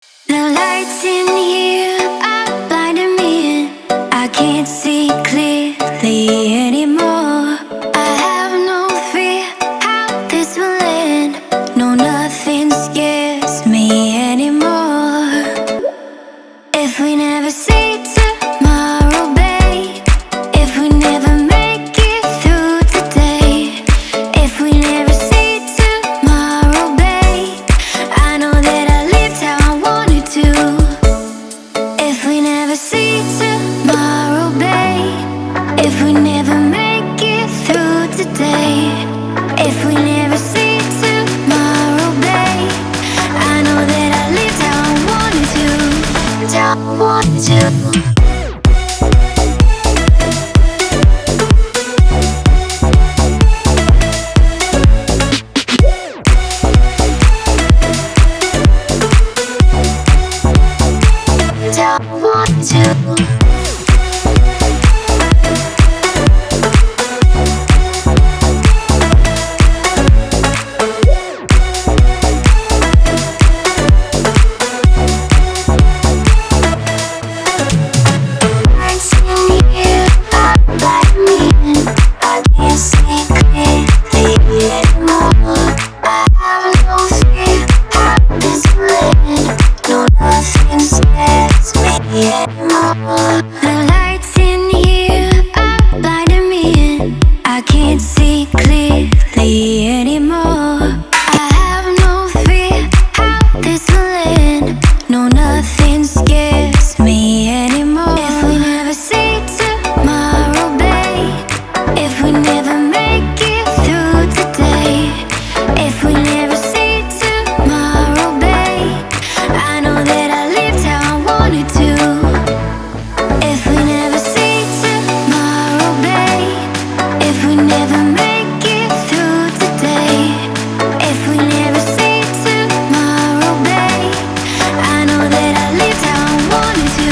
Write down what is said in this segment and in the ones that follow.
The lights in here are blinding me and I can't see clearly anymore. I have no fear how this will end. No, nothing scares me anymore. If we never see tomorrow, babe, if we never make it through today, if we never see tomorrow, babe, I know that I lived how I wanted to. If we never see tomorrow, babe, if we never make it through today, if we never see tomorrow, babe, I know that I lived how I wanted to. How I wanted to. The lights in here are blinding me and I can't see clearly anymore. I have no fear how this will end. No, nothing scares me anymore. If we never see tomorrow, babe, if we never make it through today, if we never see tomorrow, babe, I know that I lived how I wanted to. If we never see tomorrow, babe, if we never make it through today, if we never see tomorrow, babe, I know that I lived how I wanted to.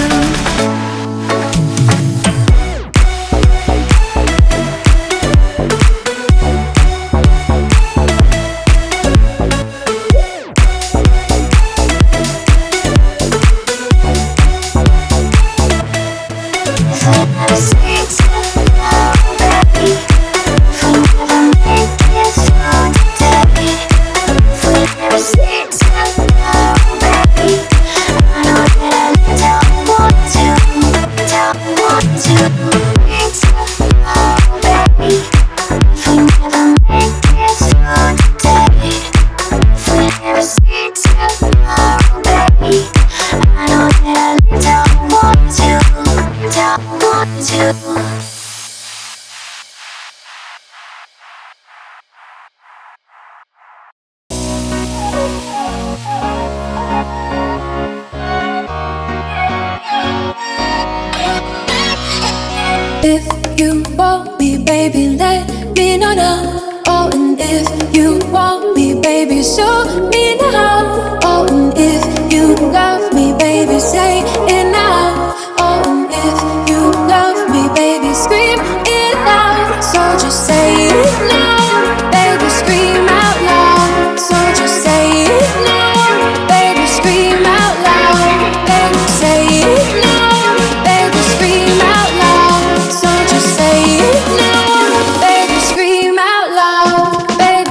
If you want me, baby, let me know now. Oh, and if you want me, baby, show me now. Oh, and if you love me, baby, say it now. Oh, and if you love me, baby, scream it out. So just say it now, baby, scream out loud. So just say it now, baby, scream out loud. Baby, say it now, baby, scream out loud. So just say it now, baby, scream out loud, baby.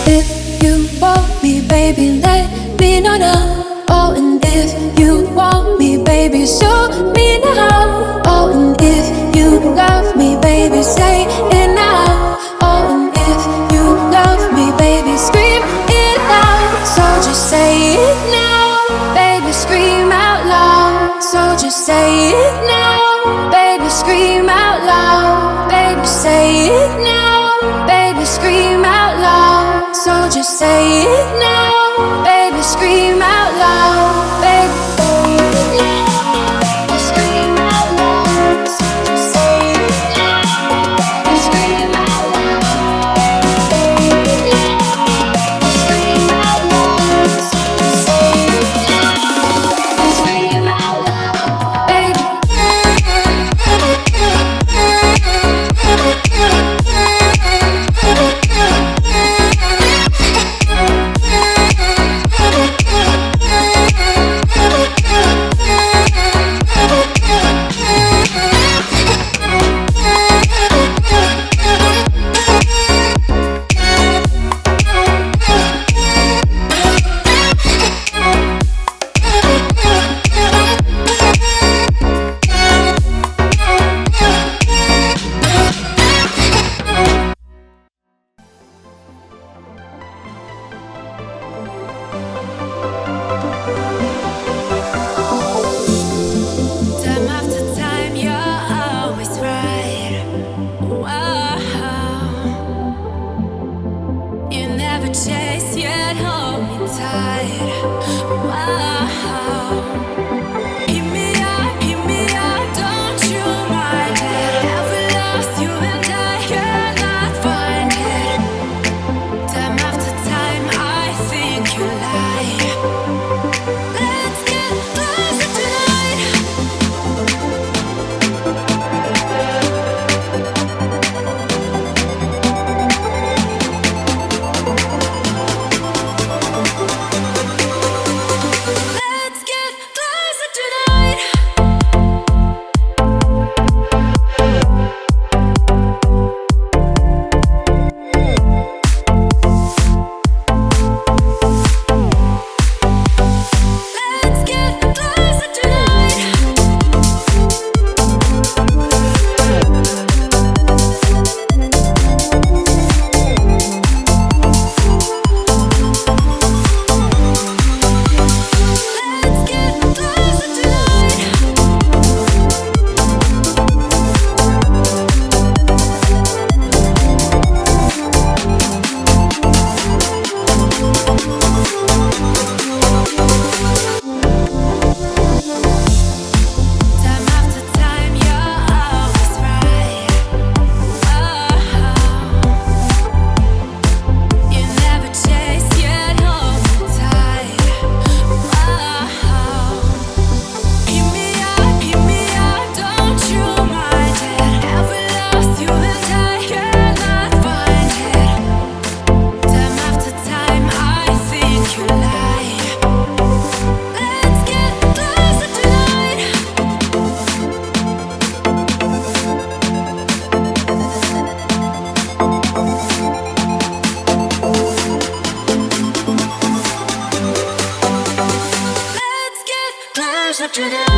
If you want me, baby, let me know now. Oh, and if you want me, baby, show me now. Oh, and if you love me, baby, say it now. say it now, baby, scream out loud, baby, say it now, baby, scream out loud, say it now, baby, scream out loud, say it now, scream out loud, say it now, baby, scream out loud, baby. Time after time, you're always right. Wow. You never chase, yet hold me tight. Wow. Keep me up, don't you mind it? Have we lost you and I cannot find it? Time after time, I think you lie. Let's get closer tonight. Let's get closer tonight. Let's get closer tonight. Let's get closer tonight. Time after time, you're always right. You never chase, yet hold me tight. Keep me up, don't you mind it? Have we lost you and I cannot find it? Time after time, I think you lie. Let's get closer tonight. Let's get closer tonight.